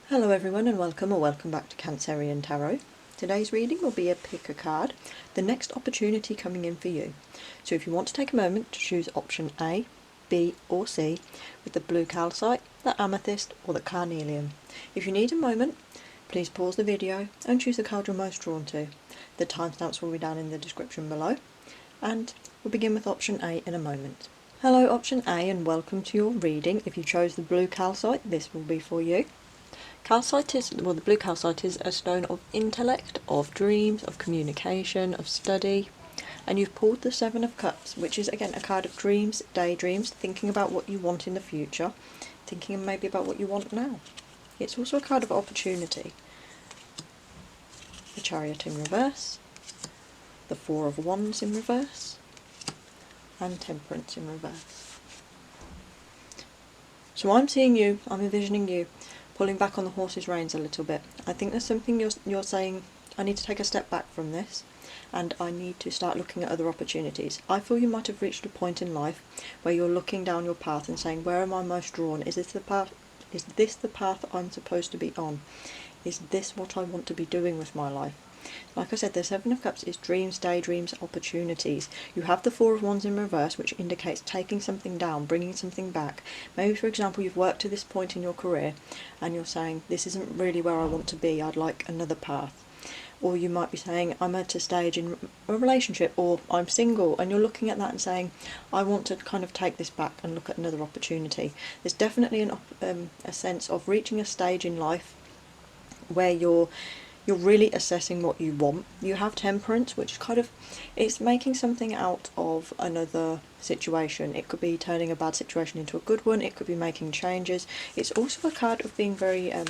Hello everyone and welcome back to Cancerian Tarot. Today's reading will be a pick a card, the next opportunity coming in for you. So if you want to take a moment to choose option A, B or C with the blue calcite, the amethyst or the carnelian. If you need a moment, please pause the video and choose the card you're most drawn to. The timestamps will be down in the description below, and we'll begin with option A in a moment. Hello option A and welcome to your reading. If you chose the blue calcite, this will be for you. Calcite is, well, the blue calcite is a stone of intellect, of dreams, of communication, of study, and you've pulled the Seven of Cups, which is again a card of dreams, daydreams, thinking about what you want in the future, thinking maybe about what you want now. It's also a card of opportunity. The Chariot in reverse, the Four of Wands in reverse, and Temperance in reverse. So I'm seeing you, I'm envisioning you pulling back on the horse's reins a little bit. I think there's something you're saying, I need to take a step back from this and I need to start looking at other opportunities. I feel you might have reached a point in life where you're looking down your path and saying, where am I most drawn? Is this the path I'm supposed to be on? Is this what I want to be doing with my life? Like I said, the Seven of Cups is dreams, daydreams, opportunities. You have the Four of Wands in reverse, which indicates taking something down, bringing something back. Maybe, for example, you've worked to this point in your career and you're saying, this isn't really where I want to be, I'd like another path. Or you might be saying, I'm at a stage in a relationship, or I'm single, and you're looking at that and saying, I want to kind of take this back and look at another opportunity. There's definitely a sense of reaching a stage in life where you're really assessing what you want. You have Temperance, which kind of, it's making something out of another situation. It could be turning a bad situation into a good one. It could be making changes. It's also a card of being very kind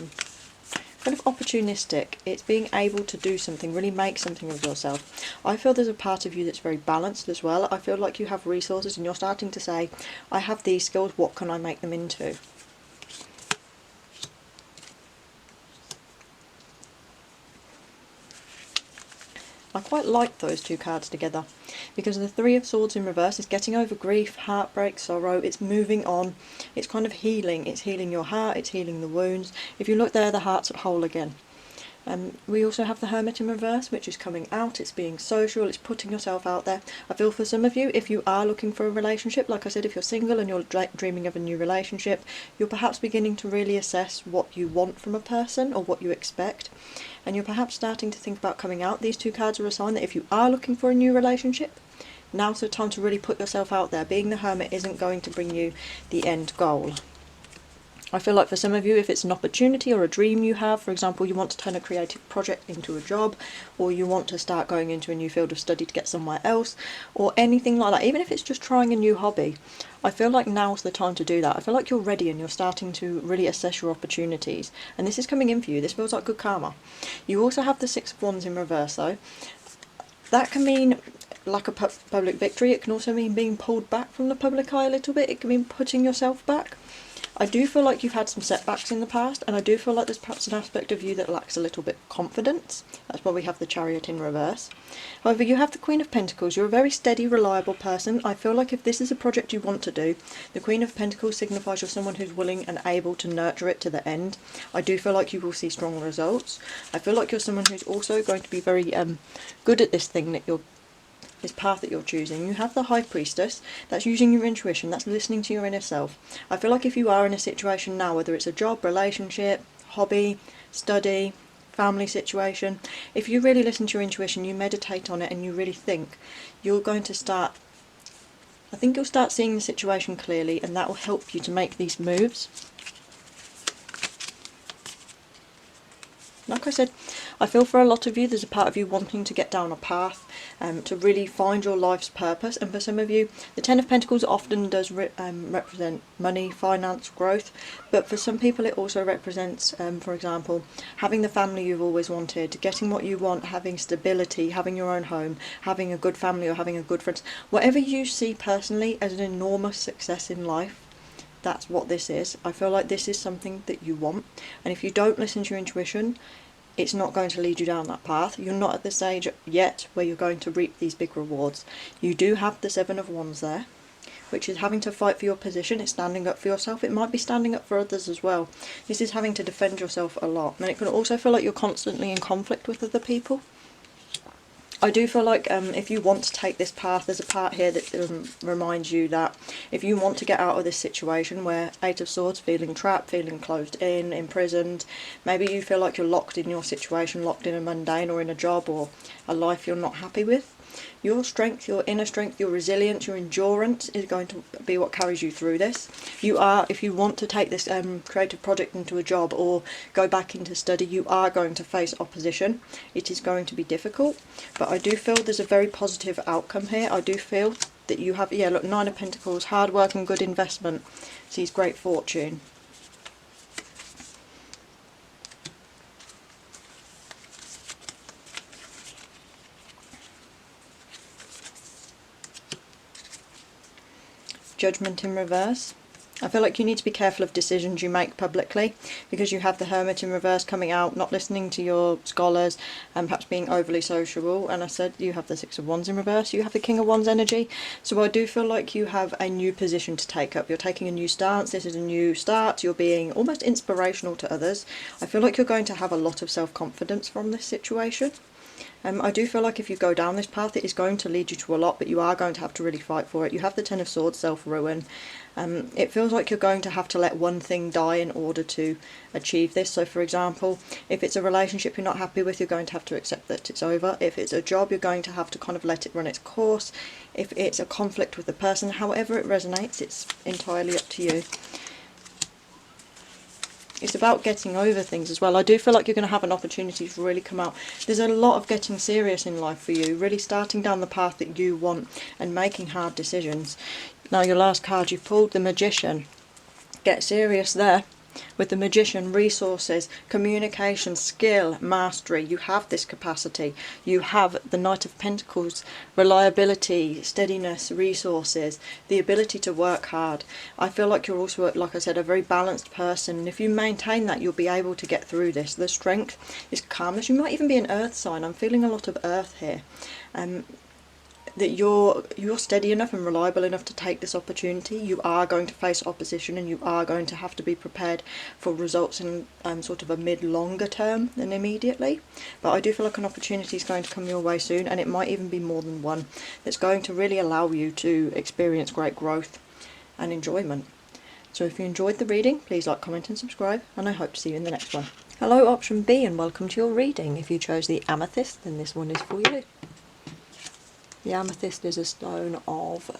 of opportunistic. It's being able to do something, really make something of yourself. I feel there's a part of you that's very balanced as well. I feel like you have resources and you're starting to say, I have these skills, what can I make them into? I quite like those two cards together because the Three of Swords in reverse is getting over grief, heartbreak, sorrow. It's moving on. It's kind of healing. It's healing your heart. It's healing the wounds. If you look there, the heart's whole again. We also have the Hermit in reverse, which is coming out. It's being social. It's putting yourself out there. I feel for some of you, if you are looking for a relationship, like I said, if you're single and you're dreaming of a new relationship, you're perhaps beginning to really assess what you want from a person or what you expect. And you're perhaps starting to think about coming out. These two cards are a sign that if you are looking for a new relationship, now's the time to really put yourself out there. Being the Hermit isn't going to bring you the end goal. I feel like for some of you, if it's an opportunity or a dream you have, for example, you want to turn a creative project into a job, or you want to start going into a new field of study to get somewhere else, or anything like that, even if it's just trying a new hobby, I feel like now's the time to do that. I feel like you're ready and you're starting to really assess your opportunities, and this is coming in for you. This feels like good karma. You also have the Six of Wands in reverse though. That can mean like a public victory. It can also mean being pulled back from the public eye a little bit. It can mean putting yourself back. I do feel like you've had some setbacks in the past, and I do feel like there's perhaps an aspect of you that lacks a little bit of confidence. That's why we have the Chariot in reverse. However, you have the Queen of Pentacles. You're a very steady, reliable person. I feel like if this is a project you want to do, the Queen of Pentacles signifies you're someone who's willing and able to nurture it to the end. I do feel like you will see strong results. I feel like you're someone who's also going to be very good at this thing that this path that you're choosing. You have the High Priestess. That's using your intuition. That's listening to your inner self. I feel like if you are in a situation now, whether it's a job, relationship, hobby, study, family situation, if you really listen to your intuition, you meditate on it and you really think, you're going to start, I think you'll start seeing the situation clearly, and that will help you to make these moves. Like I said, I feel for a lot of you there's a part of you wanting to get down a path, to really find your life's purpose, and for some of you the Ten of Pentacles often does represent money, finance, growth, but for some people it also represents, for example, having the family you've always wanted, getting what you want, having stability, having your own home, having a good family or having a good friends. Whatever you see personally as an enormous success in life, that's what this is. I feel like this is something that you want, and if you don't listen to your intuition, it's not going to lead you down that path. You're not at the stage yet where you're going to reap these big rewards. You do have the Seven of Wands there, which is having to fight for your position. It's standing up for yourself. It might be standing up for others as well. This is having to defend yourself a lot. And it can also feel like you're constantly in conflict with other people. I do feel like if you want to take this path, there's a part here that reminds you that if you want to get out of this situation where Eight of Swords, feeling trapped, feeling closed in, imprisoned, maybe you feel like you're locked in your situation, locked in a mundane or in a job or a life you're not happy with, your strength, your inner strength, your resilience, your endurance is going to be what carries you through this. You are, if you want to take this creative project into a job or go back into study, you are going to face opposition. It is going to be difficult, but I do feel there's a very positive outcome here. I do feel that you have, yeah, look, Nine of Pentacles, hard work and good investment sees great fortune. Judgment in reverse. I feel like you need to be careful of decisions you make publicly, because you have the Hermit in reverse coming out, not listening to your scholars and perhaps being overly sociable. And I said you have the Six of Wands in reverse, you have the King of Wands energy. So I do feel like you have a new position to take up. You're taking a new stance, this is a new start, you're being almost inspirational to others. I feel like you're going to have a lot of self-confidence from this situation. I do feel like if you go down this path, it is going to lead you to a lot, but you are going to have to really fight for it. You have the Ten of Swords, self-ruin. It feels like you're going to have to let one thing die in order to achieve this. So for example, if it's a relationship you're not happy with, you're going to have to accept that it's over. If it's a job, you're going to have to kind of let it run its course. If it's a conflict with the person, however it resonates, it's entirely up to you. It's about getting over things as well. I do feel like you're going to have an opportunity to really come out. There's a lot of getting serious in life for you, really starting down the path that you want and making hard decisions. Now your last card you pulled, the Magician. Get serious there. With the Magician, resources, communication, skill, mastery. You have this capacity. You have the Knight of Pentacles, reliability, steadiness, resources, the ability to work hard. I feel like you're also, like I said, a very balanced person. And if you maintain that, you'll be able to get through this. The strength is calmness. You might even be an earth sign. I'm feeling a lot of earth here. That you're steady enough and reliable enough to take this opportunity. You are going to face opposition and you are going to have to be prepared for results in sort of a mid-longer term than immediately. But I do feel like an opportunity is going to come your way soon, and it might even be more than one, that's going to really allow you to experience great growth and enjoyment. So if you enjoyed the reading, please like, comment and subscribe, and I hope to see you in the next one. Hello, option B, and welcome to your reading. If you chose the Amethyst, then this one is for you. The Amethyst is a stone of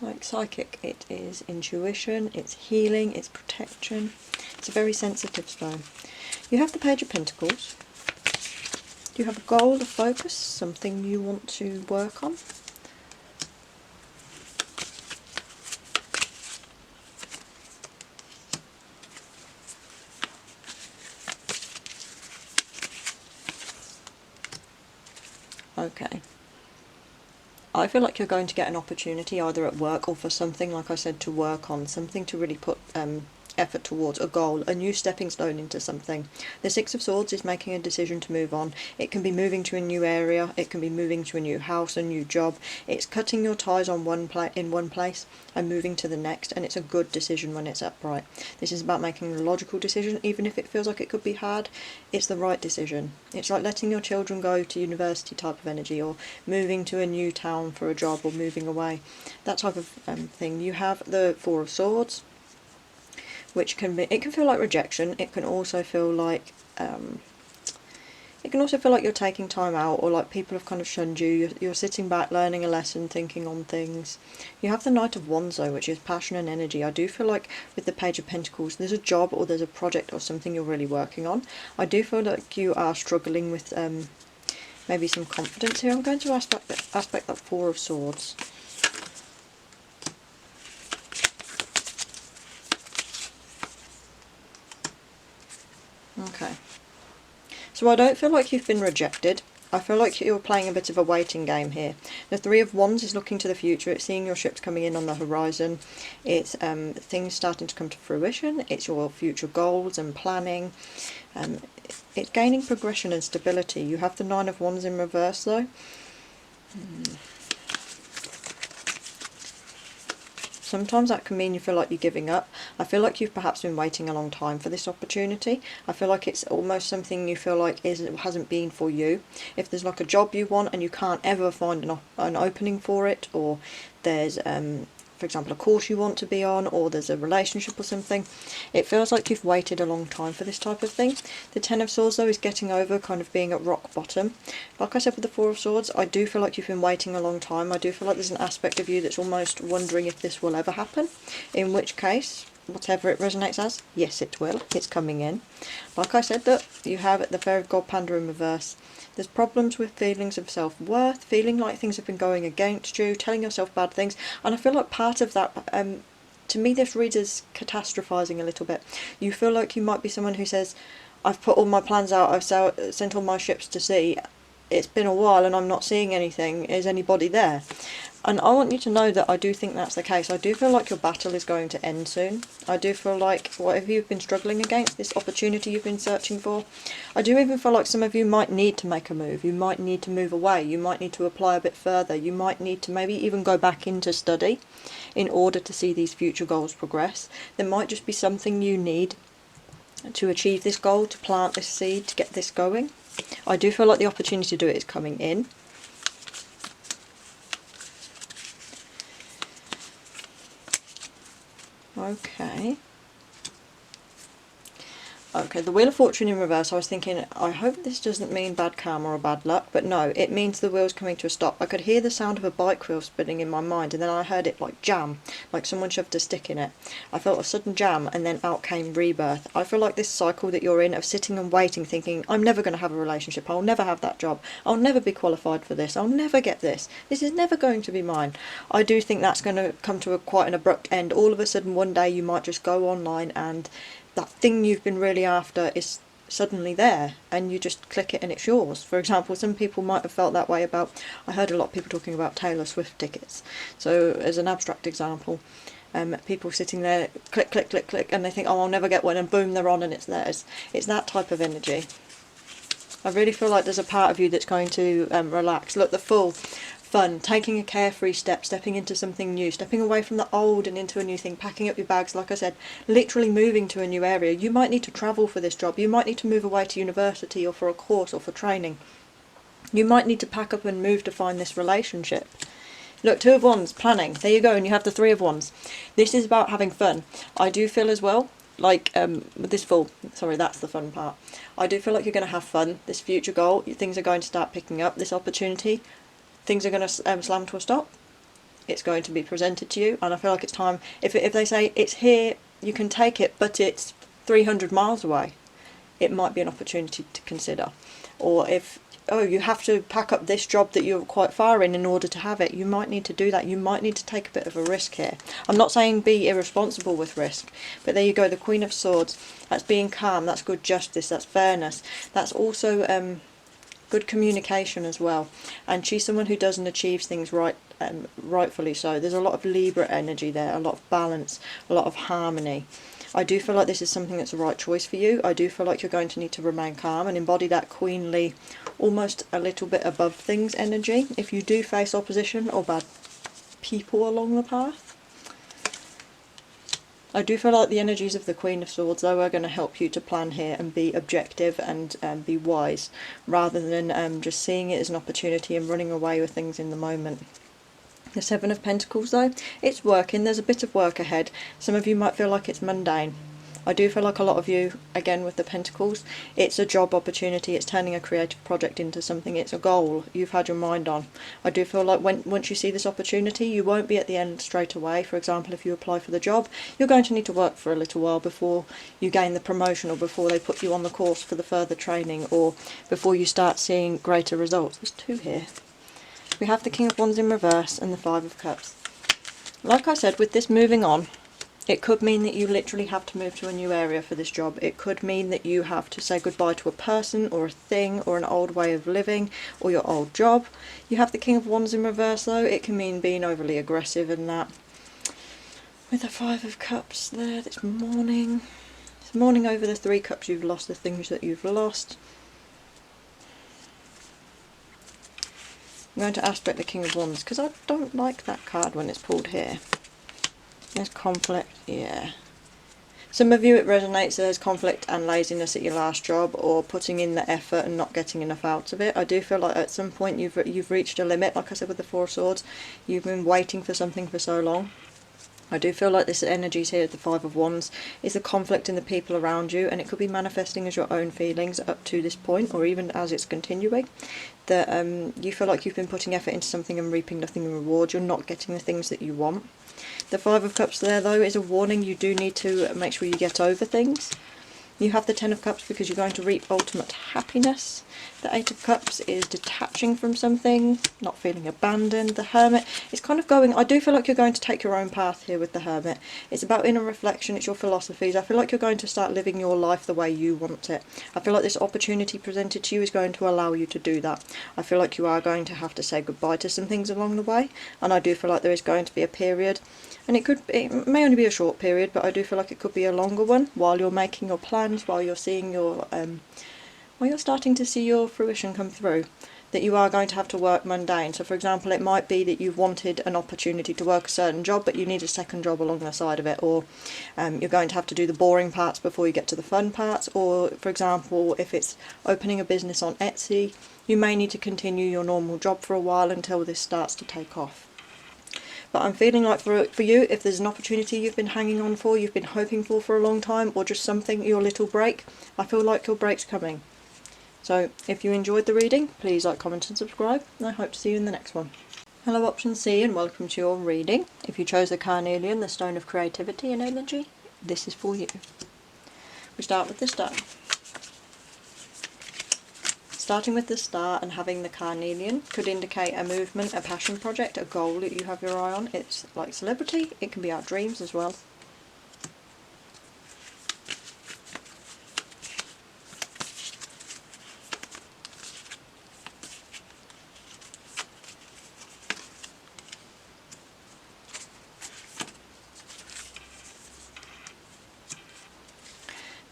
like psychic. It is intuition, it's healing, it's protection. It's a very sensitive stone. You have the Page of Pentacles. Do you have a goal, a focus, something you want to work on? Okay. I feel like you're going to get an opportunity either at work or for something, like I said, to work on, something to really put effort towards, a goal, a new stepping stone into something. The Six of Swords is making a decision to move on. It can be moving to a new area, it can be moving to a new house, a new job. It's cutting your ties on in one place and moving to the next, and it's a good decision when it's upright. This is about making a logical decision, even if it feels like it could be hard. It's the right decision. It's like letting your children go to university type of energy, or moving to a new town for a job, or moving away, that type of thing. You have the Four of Swords, which can be, it can feel like rejection. It can also feel like you're taking time out, or like people have kind of shunned you. You're sitting back, learning a lesson, thinking on things. You have the Knight of Wands though, which is passion and energy. I do feel like with the Page of Pentacles, there's a job or there's a project or something you're really working on. I do feel like you are struggling with maybe some confidence here. I'm going to aspect that Four of Swords. Okay. So I don't feel like you've been rejected. I feel like you're playing a bit of a waiting game here. The Three of Wands is looking to the future. It's seeing your ships coming in on the horizon. It's things starting to come to fruition. It's your future goals and planning. It's gaining progression and stability. You have the Nine of Wands in reverse though. Sometimes that can mean you feel like you're giving up. I feel like you've perhaps been waiting a long time for this opportunity. I feel like it's almost something you feel like hasn't been for you. If there's like a job you want and you can't ever find an opening for it, or there's for example a course you want to be on, or there's a relationship or something, it feels like you've waited a long time for this type of thing. The Ten of Swords though is getting over kind of being at rock bottom. Like I said with the Four of Swords, I do feel like you've been waiting a long time. I do feel like there's an aspect of you that's almost wondering if this will ever happen, in which case, whatever it resonates as, yes it will, it's coming in. Like I said, that you have the Fair of God Panda in reverse. There's problems with feelings of self-worth, feeling like things have been going against you, telling yourself bad things, and I feel like part of that, to me this reads as catastrophising a little bit. You feel like you might be someone who says, I've put all my plans out, I've sent all my ships to sea, it's been a while and I'm not seeing anything, is anybody there? And I want you to know that I do think that's the case. I do feel like your battle is going to end soon. I do feel like whatever you've been struggling against, this opportunity you've been searching for, I do even feel like some of you might need to make a move. You might need to move away. You might need to apply a bit further. You might need to maybe even go back into study in order to see these future goals progress. There might just be something you need to achieve this goal, to plant this seed, to get this going. I do feel like the opportunity to do it is coming in. Okay. Okay, the Wheel of Fortune in reverse, I was thinking, I hope this doesn't mean bad karma or bad luck, but no, it means the wheel's coming to a stop. I could hear the sound of a bike wheel spinning in my mind, and then I heard it like jam, like someone shoved a stick in it. I felt a sudden jam, and then out came rebirth. I feel like this cycle that you're in of sitting and waiting, thinking, I'm never going to have a relationship, I'll never have that job, I'll never be qualified for this, I'll never get this is never going to be mine. I do think that's going to come to quite an abrupt end. All of a sudden, one day you might just go online and that thing you've been really after is suddenly there and you just click it and it's yours. For example, some people might have felt that way about, I heard a lot of people talking about Taylor Swift tickets. So as an abstract example, people sitting there, click, click, click, click, and they think, oh, I'll never get one, and boom, they're on and it's theirs. It's that type of energy. I really feel like there's a part of you that's going to relax. Look, the Fool. Fun, taking a carefree step, stepping into something new, stepping away from the old and into a new thing, packing up your bags, like I said, literally moving to a new area. You might need to travel for this job, you might need to move away to university or for a course or for training. You might need to pack up and move to find this relationship. Look, Two of Wands, planning, there you go, and you have the Three of Wands. This is about having fun. I do feel as well, like with this Fool, sorry, that's the fun part. I do feel like you're going to have fun. This future goal, things are going to start picking up, this opportunity, things are going to slam to a stop. It's going to be presented to you, and I feel like it's time. If they say it's here, you can take it, but it's 300 miles away, it might be an opportunity to consider. Or if, oh, you have to pack up this job that you're quite far in order to have it, you might need to do that. You might need to take a bit of a risk here. I'm not saying be irresponsible with risk, but there you go, the Queen of Swords. That's being calm, that's good justice, that's fairness, that's also good communication as well, and she's someone who does and achieves things rightfully so. There's a lot of Libra energy there, a lot of balance, a lot of harmony. I do feel like this is something that's the right choice for you. I do feel like you're going to need to remain calm and embody that queenly, almost a little bit above things energy if you do face opposition or bad people along the path. I do feel like the energies of the Queen of Swords though are going to help you to plan here and be objective and be wise, rather than just seeing it as an opportunity and running away with things in the moment. The Seven of Pentacles though, it's working, there's a bit of work ahead. Some of you might feel like it's mundane. I do feel like a lot of you, again with the Pentacles, it's a job opportunity, it's turning a creative project into something, it's a goal you've had your mind on. I do feel like once you see this opportunity, you won't be at the end straight away. For example, if you apply for the job, you're going to need to work for a little while before you gain the promotion, or before they put you on the course for the further training, or before you start seeing greater results. There's two here. We have the King of Wands in reverse and the Five of Cups. Like I said, with this moving on, it could mean that you literally have to move to a new area for this job. It could mean that you have to say goodbye to a person or a thing or an old way of living or your old job. You have the King of Wands in reverse though. It can mean being overly aggressive in that. With the Five of Cups there, this morning. It's mourning over the Three Cups you've lost, the things that you've lost. I'm going to aspect the King of Wands because I don't like that card when it's pulled here. There's conflict, yeah. Some of you it resonates as conflict and laziness at your last job, or putting in the effort and not getting enough out of it. I do feel like at some point you've reached a limit, like I said with the Four of Swords. You've been waiting for something for so long. I do feel like this energy here, the Five of Wands, is a conflict in the people around you, and it could be manifesting as your own feelings up to this point, or even as it's continuing. That you feel like you've been putting effort into something and reaping nothing in reward. You're not getting the things that you want. The Five of Cups there, though, is a warning. You do need to make sure you get over things. You have the Ten of Cups because you're going to reap ultimate happiness. The Eight of Cups is detaching from something, not feeling abandoned. The Hermit is kind of going, I do feel like you're going to take your own path here with the Hermit. It's about inner reflection, it's your philosophies. I feel like you're going to start living your life the way you want it. I feel like this opportunity presented to you is going to allow you to do that. I feel like you are going to have to say goodbye to some things along the way, and I do feel like there is going to be a period, and it may only be a short period, but I do feel like it could be a longer one, while you're making your plans, while you're seeing your while you're starting to see your fruition come through, that you are going to have to work mundane. So for example, it might be that you've wanted an opportunity to work a certain job, but you need a second job along the side of it, or you're going to have to do the boring parts before you get to the fun parts. Or for example, if it's opening a business on Etsy, you may need to continue your normal job for a while until this starts to take off. But I'm feeling like for you, if there's an opportunity you've been hanging on for, you've been hoping for a long time, or just something, your little break, I feel like your break's coming. So if you enjoyed the reading, please like, comment and subscribe, and I hope to see you in the next one. Hello Option C, and welcome to your reading. If you chose the Carnelian, the stone of creativity and energy, this is for you. We start with the Star. Starting with the Star and having the Carnelian could indicate a movement, a passion project, a goal that you have your eye on. It's like celebrity, it can be our dreams as well.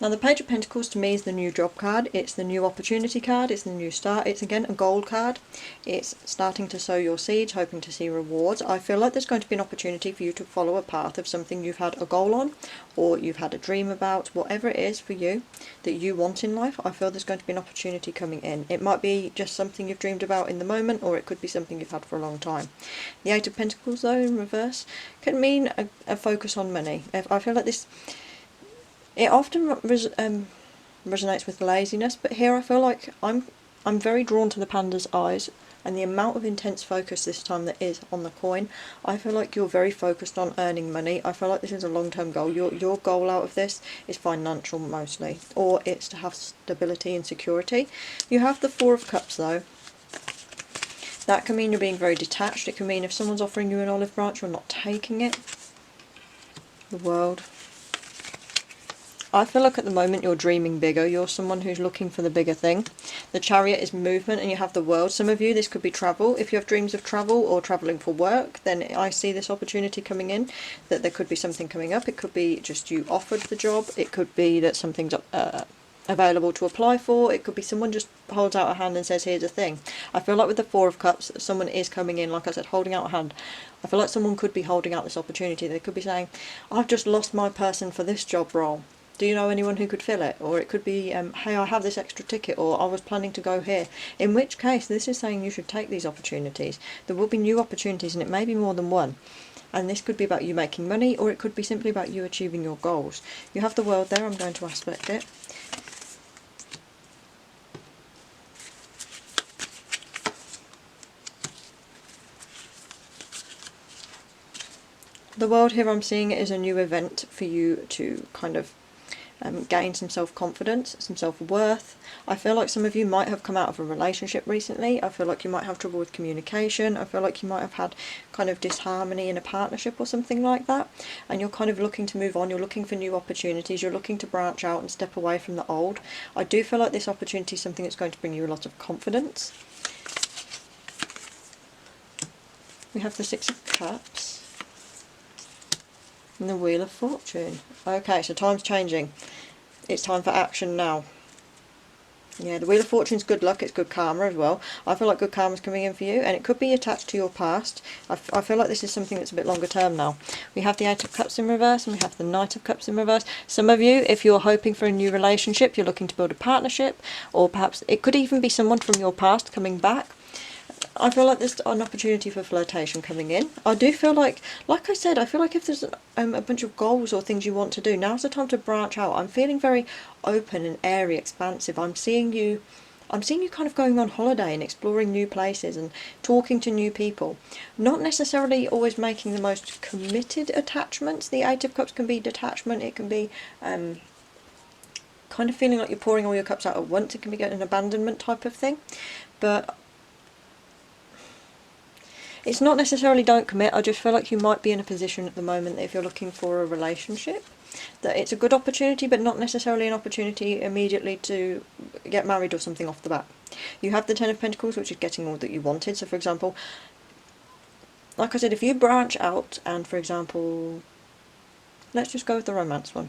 Now the Page of Pentacles to me is the new job card, it's the new opportunity card, it's the new start, it's again a gold card. It's starting to sow your seeds, hoping to see rewards. I feel like there's going to be an opportunity for you to follow a path of something you've had a goal on, or you've had a dream about, whatever it is for you that you want in life. I feel there's going to be an opportunity coming in. It might be just something you've dreamed about in the moment, or it could be something you've had for a long time. The Eight of Pentacles though, in reverse, can mean a focus on money. I feel like this, it often resonates with laziness, but here I feel like I'm very drawn to the panda's eyes and the amount of intense focus this time that is on the coin. I feel like you're very focused on earning money. I feel like this is a long-term goal. Your goal out of this is financial mostly, or it's to have stability and security. You have the Four of Cups though. That can mean you're being very detached. It can mean if someone's offering you an olive branch, you're not taking it. The World. I feel like at the moment you're dreaming bigger, you're someone who's looking for the bigger thing. The Chariot is movement, and you have the World. Some of you, this could be travel. If you have dreams of travel or travelling for work, then I see this opportunity coming in, that there could be something coming up. It could be just you offered the job, it could be that something's available to apply for, it could be someone just holds out a hand and says here's a thing. I feel like with the Four of Cups, someone is coming in, like I said, holding out a hand. I feel like someone could be holding out this opportunity. They could be saying, I've just lost my person for this job role. Do you know anyone who could fill it? Or it could be, hey, I have this extra ticket, or I was planning to go here. In which case, this is saying you should take these opportunities. There will be new opportunities, and it may be more than one. And this could be about you making money, or it could be simply about you achieving your goals. You have the World there, I'm going to aspect it. The World here, I'm seeing it as a new event for you to kind of gain some self-confidence, some self-worth. I feel like some of you might have come out of a relationship recently. I feel like you might have trouble with communication. I feel like you might have had kind of disharmony in a partnership or something like that. And you're kind of looking to move on. You're looking for new opportunities. You're looking to branch out and step away from the old. I do feel like this opportunity is something that's going to bring you a lot of confidence. We have the Six of Cups. And the Wheel of Fortune. Okay, so time's changing. It's time for action now. Yeah, the Wheel of Fortune's good luck, it's good karma as well. I feel like good karma's coming in for you, and it could be attached to your past. I feel like this is something that's a bit longer term now. We have the Eight of Cups in reverse, and we have the Knight of Cups in reverse. Some of you, if you're hoping for a new relationship, you're looking to build a partnership, or perhaps it could even be someone from your past coming back. I feel like there's an opportunity for flirtation coming in. I do feel like I said, I feel like if there's a bunch of goals or things you want to do, now's the time to branch out. I'm feeling very open and airy, expansive. I'm seeing you kind of going on holiday and exploring new places and talking to new people. Not necessarily always making the most committed attachments. The Eight of Cups can be detachment, it can be kind of feeling like you're pouring all your cups out at once. It can be an abandonment type of thing. But it's not necessarily don't commit. I just feel like you might be in a position at the moment that if you're looking for a relationship, that it's a good opportunity, but not necessarily an opportunity immediately to get married or something off the bat. You have the Ten of Pentacles, which is getting all that you wanted. So for example, like I said, if you branch out and, for example, let's just go with the romance one.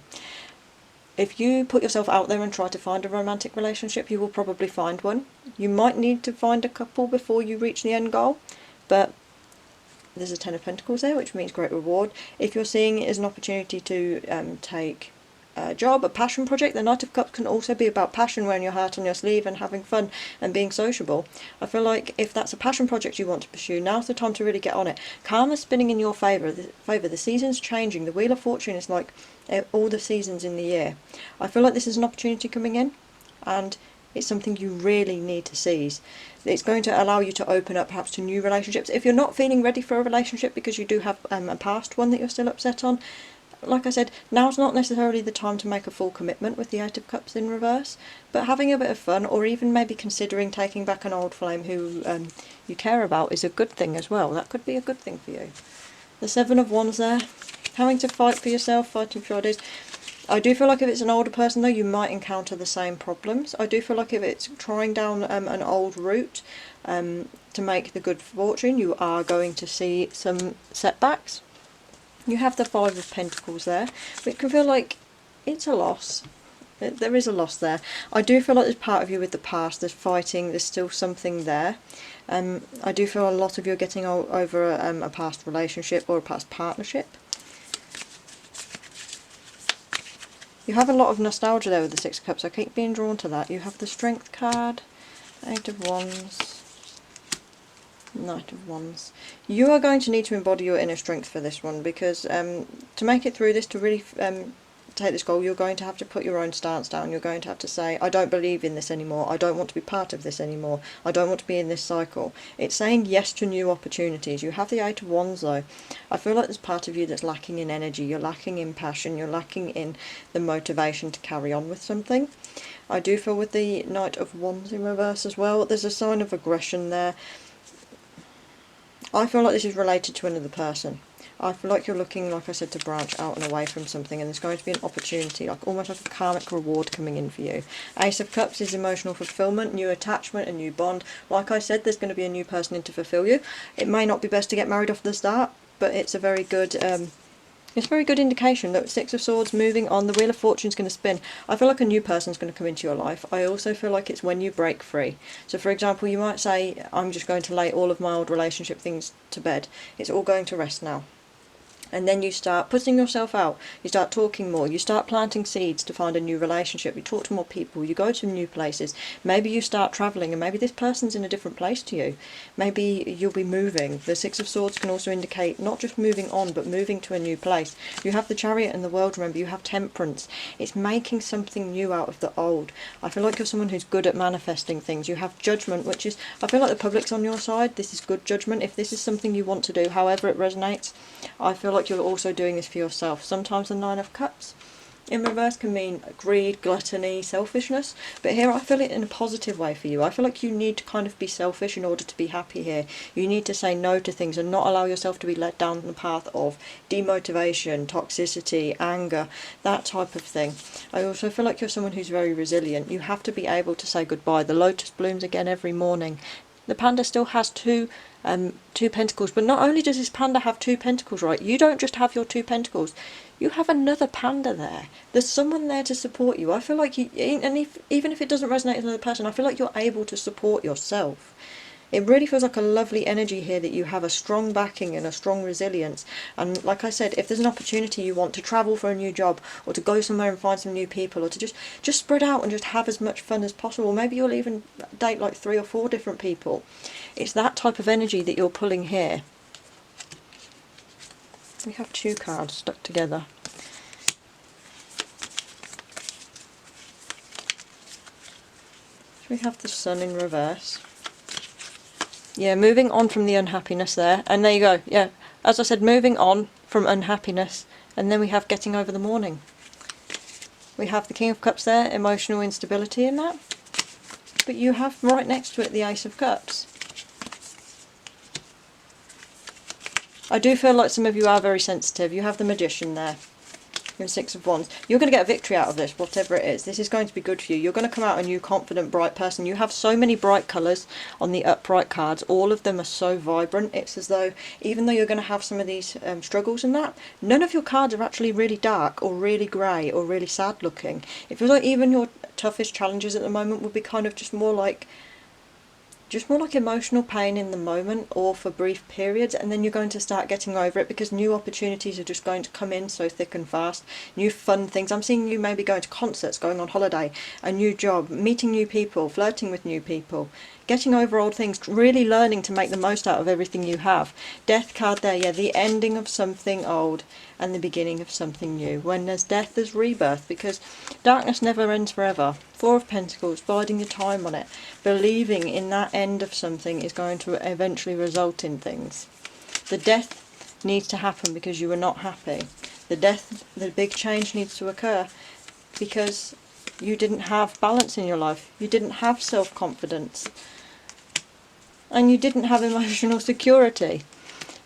If you put yourself out there and try to find a romantic relationship, you will probably find one. You might need to find a couple before you reach the end goal, but there's a Ten of Pentacles there, which means great reward. If you're seeing it as an opportunity to take a job, a passion project, the Knight of Cups can also be about passion, wearing your heart on your sleeve and having fun and being sociable. I feel like if that's a passion project you want to pursue, now's the time to really get on it. Karma's spinning in your favour. The season's changing. The Wheel of Fortune is like all the seasons in the year. I feel like this is an opportunity coming in, and it's something you really need to seize. It's going to allow you to open up perhaps to new relationships. If you're not feeling ready for a relationship because you do have a past one that you're still upset on, like I said, now's not necessarily the time to make a full commitment with the Eight of Cups in reverse, but having a bit of fun, or even maybe considering taking back an old flame who you care about, is a good thing as well. That could be a good thing for you. The Seven of Wands there, having to fight for yourself, fighting for your ideas. I do feel like if it's an older person though, you might encounter the same problems. I do feel like if it's trying down an old route to make the good fortune, you are going to see some setbacks. You have the Five of Pentacles there, but it can feel like it's a loss. There is a loss there. I do feel like there's part of you with the past, there's fighting, there's still something there. I do feel a lot of you are getting over a past relationship or a past partnership. You have a lot of nostalgia there with the Six of Cups. I keep being drawn to that. You have the Strength card, Eight of Wands, Knight of Wands. You are going to need to embody your inner strength for this one, because to make it through this, to really take this goal, you're going to have to put your own stance down. You're going to have to say, I don't believe in this anymore. I don't want to be part of this anymore. I don't want to be in this cycle. It's saying yes to new opportunities. You have the Eight of Wands though. I feel like there's part of you that's lacking in energy. You're lacking in passion. You're lacking in the motivation to carry on with something. I do feel with the Knight of Wands in reverse as well, there's a sign of aggression there. I feel like this is related to another person. I feel like you're looking, like I said, to branch out and away from something, and there's going to be an opportunity, like almost like a karmic reward coming in for you. Ace of Cups is emotional fulfillment, new attachment, a new bond. Like I said, there's going to be a new person in to fulfill you. It may not be best to get married off the start, but it's a very good indication. Look, Six of Swords moving on, the Wheel of Fortune's going to spin. I feel like a new person's going to come into your life. I also feel like it's when you break free. So for example, you might say, I'm just going to lay all of my old relationship things to bed. It's all going to rest now. And then you start putting yourself out, you start talking more, you start planting seeds to find a new relationship, you talk to more people, you go to new places, maybe you start travelling, and maybe this person's in a different place to you. Maybe you'll be moving. The Six of Swords can also indicate not just moving on, but moving to a new place. You have the Chariot and the World, remember, you have Temperance. It's making something new out of the old. I feel like you're someone who's good at manifesting things. You have Judgment, which is, I feel like the public's on your side. This is good judgment. If this is something you want to do, however it resonates, I feel like you're also doing this for yourself. Sometimes the Nine of Cups in reverse can mean greed, gluttony, selfishness, but here I feel it in a positive way for you. I feel like you need to kind of be selfish in order to be happy here. You need to say no to things and not allow yourself to be led down the path of demotivation, toxicity, anger, that type of thing. I also feel like you're someone who's very resilient. You have to be able to say goodbye. The lotus blooms again every morning. The panda still has two pentacles, but not only does this panda have two pentacles, right, you don't just have your two pentacles, you have another panda there. There's someone there to support you. I feel like you, and even if it doesn't resonate with another person, I feel like you're able to support yourself. It really feels like a lovely energy here, that you have a strong backing and a strong resilience. And like I said, if there's an opportunity you want to travel for a new job, or to go somewhere and find some new people, or to just spread out and just have as much fun as possible, maybe you'll even date like 3 or 4 different people. It's that type of energy that you're pulling here. We have 2 cards stuck together. We have the Sun in reverse. Yeah, moving on from the unhappiness there. And there you go. Yeah, as I said, moving on from unhappiness. And then we have getting over the mourning. We have the King of Cups there, emotional instability in that. But you have right next to it the Ace of Cups. I do feel like some of you are very sensitive. You have the Magician there. You're 6 of Wands. You're going to get a victory out of this, whatever it is. This is going to be good for you. You're going to come out a new, confident, bright person. You have so many bright colours on the upright cards. All of them are so vibrant. It's as though, even though you're going to have some of these struggles and that, none of your cards are actually really dark or really grey or really sad looking. It feels like even your toughest challenges at the moment would be kind of just more like emotional pain in the moment or for brief periods, and then you're going to start getting over it because new opportunities are just going to come in so thick and fast. New fun things. I'm seeing you maybe going to concerts, going on holiday, a new job, meeting new people, flirting with new people, getting over old things, really learning to make the most out of everything you have. Death card there, yeah, the ending of something old and the beginning of something new. When there's death, there's rebirth, because darkness never ends forever. 4 of Pentacles, biding your time on it, believing in that end of something is going to eventually result in things. The death needs to happen because you are not happy. The big change needs to occur because you didn't have balance in your life. You didn't have self-confidence. And you didn't have emotional security.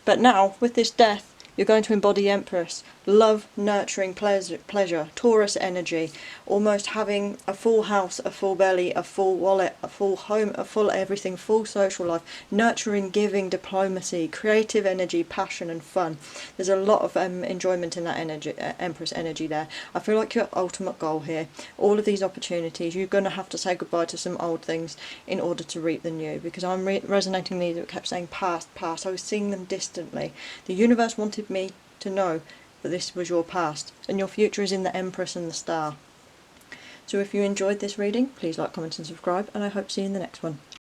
But now, with this death, you're going to embody Empress. Love, nurturing, pleasure, Taurus energy, almost having a full house, a full belly, a full wallet, a full home, a full everything, full social life, nurturing, giving, diplomacy, creative energy, passion and fun. There's a lot of enjoyment in that energy, Empress energy there. I feel like your ultimate goal here, all of these opportunities, you're going to have to say goodbye to some old things in order to reap the new, because I'm resonating these that kept saying past, past. I was seeing them distantly. The universe wanted me to know that this was your past, and your future is in the Empress and the Star. So if you enjoyed this reading, please like, comment and subscribe, and I hope to see you in the next one.